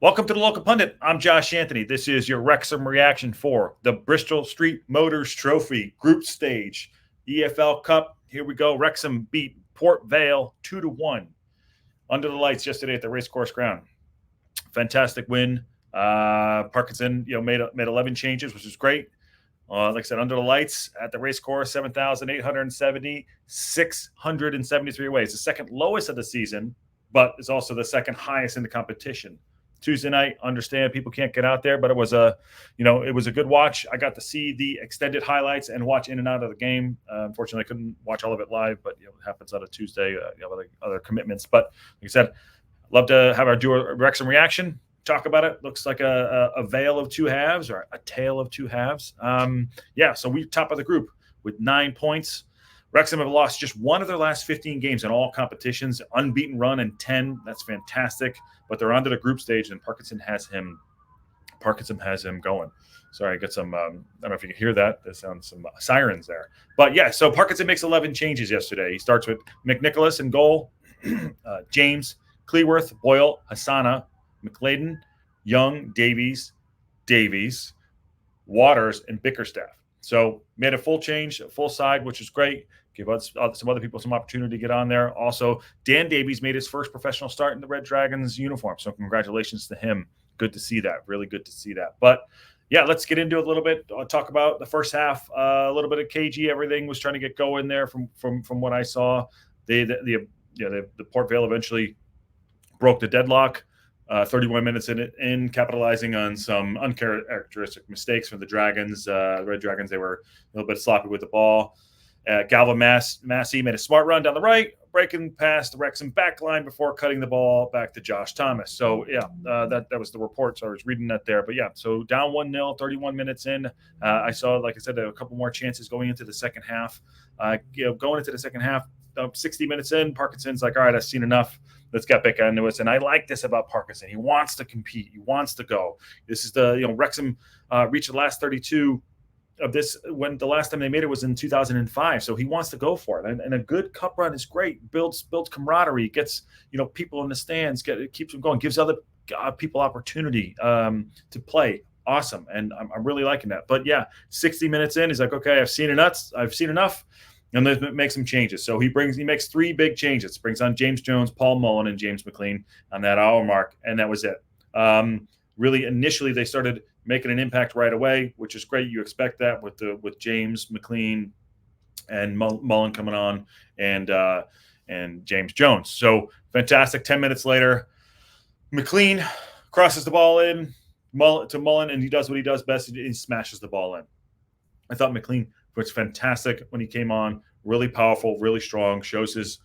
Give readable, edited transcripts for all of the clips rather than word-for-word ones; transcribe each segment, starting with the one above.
Welcome to the Local Pundit. I'm Josh Anthony. This is your Wrexham reaction for the Bristol Street Motors Trophy Group Stage EFL Cup. Here we go. Wrexham beat Port Vale 2-1 under the lights yesterday at the Racecourse Ground. Fantastic win. Parkinson, made 11 changes, which is great. Like I said, under the lights at the Racecourse, 7,870, 673 away. It's the second lowest of the season, but it's also the second highest in the competition. Tuesday night, understand people can't get out there, but it was a good watch. I got to see the extended highlights and watch in and out of the game. Unfortunately, I couldn't watch all of it live, but it happens on a Tuesday. Other commitments. But like I said, love to have our Wrexham reaction. Talk about it. Looks like a veil of two halves or a tale of two halves. So we top of the group with 9 points. Wrexham have lost just one of their last 15 games in all competitions, unbeaten run in 10. That's fantastic. But they're onto the group stage, and Parkinson has him going. Sorry, I got some. I don't know if you can hear that. There sounds some sirens there. But yeah, so Parkinson makes 11 changes yesterday. He starts with McNicholas in goal, James, Cleworth, Boyle, Hassana, McClean, Young, Davies, Waters, and Bickerstaff. So made a full change, a full side, which is great. Give us some other people some opportunity to get on there. Also, Dan Davies made his first professional start in the Red Dragons uniform. So congratulations to him. Good to see that. Really good to see that. But yeah, let's get into it a little bit. I'll talk about the first half, a little bit of KG. Everything was trying to get going there from what I saw. The Port Vale eventually broke the deadlock. 31 minutes in capitalizing on some uncharacteristic mistakes from the Dragons. The Red Dragons, they were a little bit sloppy with the ball. Galvin Massey made a smart run down the right, breaking past the Wrexham back line before cutting the ball back to Josh Thomas. So, that was the report. So I was reading that there. But, so down 1-0, 31 minutes in. I saw, like I said, a couple more chances going into the second half. Going into the second half, 60 minutes in, Parkinson's like, all right, I've seen enough. Let's get back into it. And I like this about Parkinson. He wants to compete. He wants to go. This is Wrexham reached the last 32 of this when the last time they made it was in 2005. So he wants to go for it. And a good cup run is great. Builds camaraderie. Gets people in the stands. Keeps them going. Gives other people opportunity to play. Awesome. And I'm really liking that. But 60 minutes in, he's like, okay, I've seen enough. And let's make some changes. So he makes 3 big changes. Brings on James Jones, Paul Mullin, and James McClean on that hour mark, and that was it. Really, initially they started making an impact right away, which is great. You expect that with James McClean and Mullin coming on, and James Jones. So fantastic. 10 minutes later, McClean crosses the ball in to Mullin, and he does what he does best. He smashes the ball in. I thought McClean was fantastic when he came on. Really powerful, really strong. Shows his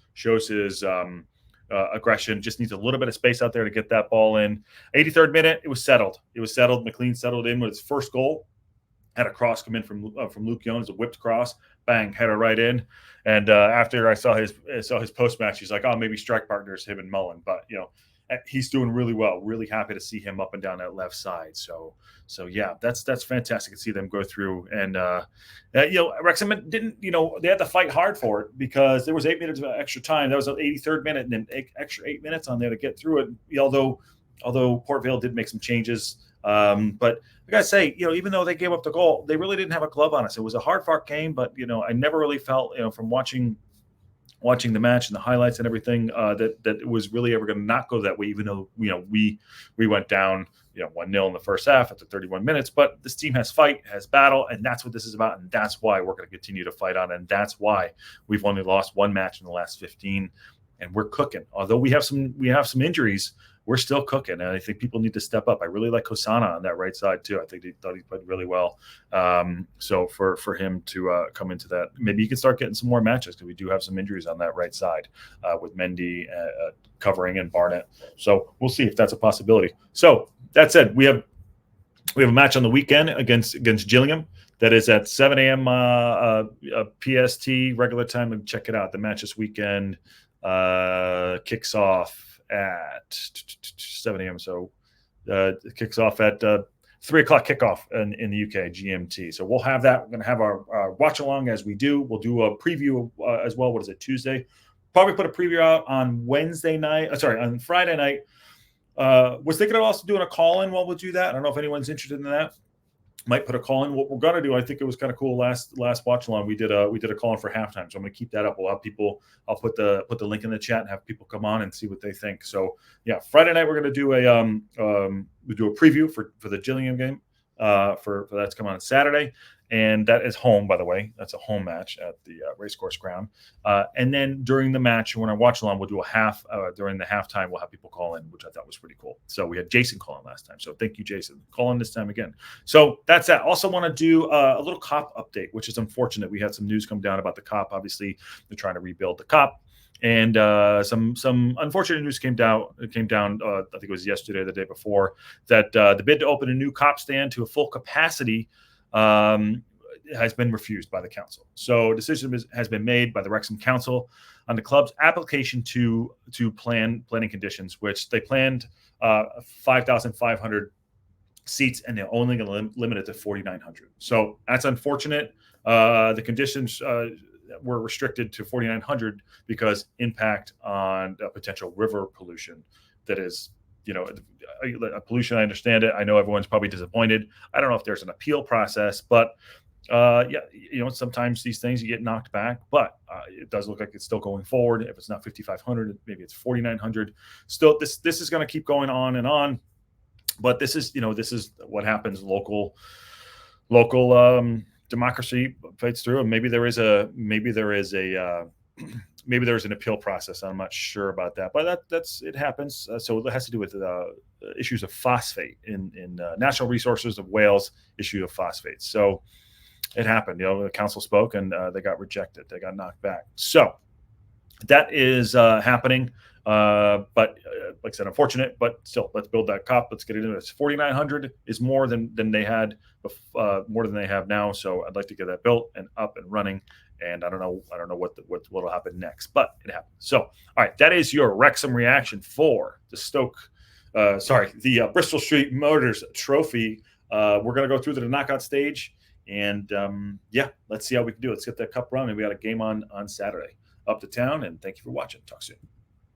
aggression. Just needs a little bit of space out there to get that ball in. 83rd minute, it was settled. McClean settled in with his first goal. Had a cross come in from Luke Jones, a whipped cross. Bang, header right in. And after I saw his post match, he's like, oh, maybe strike partners him and Mullin. But he's doing really well. Really happy to see him up and down that left side. So that's fantastic to see them go through. And Wrexham didn't, they had to fight hard for it because there was 8 minutes of extra time. That was an 83rd minute and then extra 8 minutes on there to get through it. Although Port Vale did make some changes, but I gotta say, even though they gave up the goal, they really didn't have a glove on us. It was a hard-fought game, but I never really felt, from watching the match and the highlights and everything, that it was really ever going to not go that way, even though, we went down, 1-0 in the first half after 31 minutes. But this team has fight, has battle, and that's what this is about. And that's why we're going to continue to fight on. And that's why we've only lost one match in the last 15, and we're cooking. Although we have some injuries, we're still cooking. And I think people need to step up. I really like Hosanna on that right side too. I think he thought he played really well. So for him to come into that, maybe you can start getting some more matches because we do have some injuries on that right side with Mendy covering and Barnett. So we'll see if that's a possibility. So that said, we have a match on the weekend against Gillingham. That is at 7 a.m. PST regular time. And check it out. The match this weekend kicks off at 7 a.m. So it kicks off at 3 o'clock kickoff in the UK GMT. So we'll have that. We're going to have our watch along as we do. We'll do a preview as well. What is it, Tuesday? Probably put a preview out on Wednesday night. On Friday night. Was thinking of also doing a call-in while we do that. I don't know if anyone's interested in that. Might put a call in. What we're gonna do, I think it was kind of cool. Last watch along, we did a call in for halftime. So I'm gonna keep that up. We'll have people. I'll put the link in the chat and have people come on and see what they think. So yeah, Friday night we're gonna do we do a preview for the Gillingham game. For that's coming on Saturday, and that is home, by the way. That's a home match at the racecourse ground. And then during the match, when I watch along, we'll do a half during the halftime. We'll have people call in, which I thought was pretty cool. So we had Jason call in last time. So thank you, Jason. Call in this time again. So that's that. Also want to do a little COP update, which is unfortunate. We had some news come down about the COP. Obviously, they're trying to rebuild the COP. And some unfortunate news came down. I think it was yesterday or the day before, that the bid to open a new COP stand to a full capacity has been refused by the council. So a decision has been made by the Wrexham Council on the club's application to planning conditions, which they planned 5,500 seats, and they're only going to limit it to 4,900. So that's unfortunate. The conditions were restricted to 4,900 because impact on potential river pollution. That is, a pollution. I understand it. I know everyone's probably disappointed. I don't know if there's an appeal process, but sometimes these things you get knocked back, but it does look like it's still going forward. If it's not 5,500, maybe it's 4,900. Still, this is going to keep going on and on. But this is what happens. Local democracy fights through, and maybe there is an appeal process. I'm not sure about that, but that's it happens. So it has to do with issues of phosphate in Natural Resources of Wales issue of phosphate. So it happened. The council spoke and they got rejected. They got knocked back. So that is happening. But like I said, unfortunate, but still, let's build that COP. Let's get it in. It's 4,900 is more than they had, more than they have now. So I'd like to get that built and up and running. And I don't know what'll happen next, but it happened. So, all right, that is your Wrexham reaction for the Bristol Street Motors Trophy. We're gonna go through to the knockout stage, and let's see how we can do it. Let's get that cup run, and we got a game on Saturday up to town. And thank you for watching. Talk soon.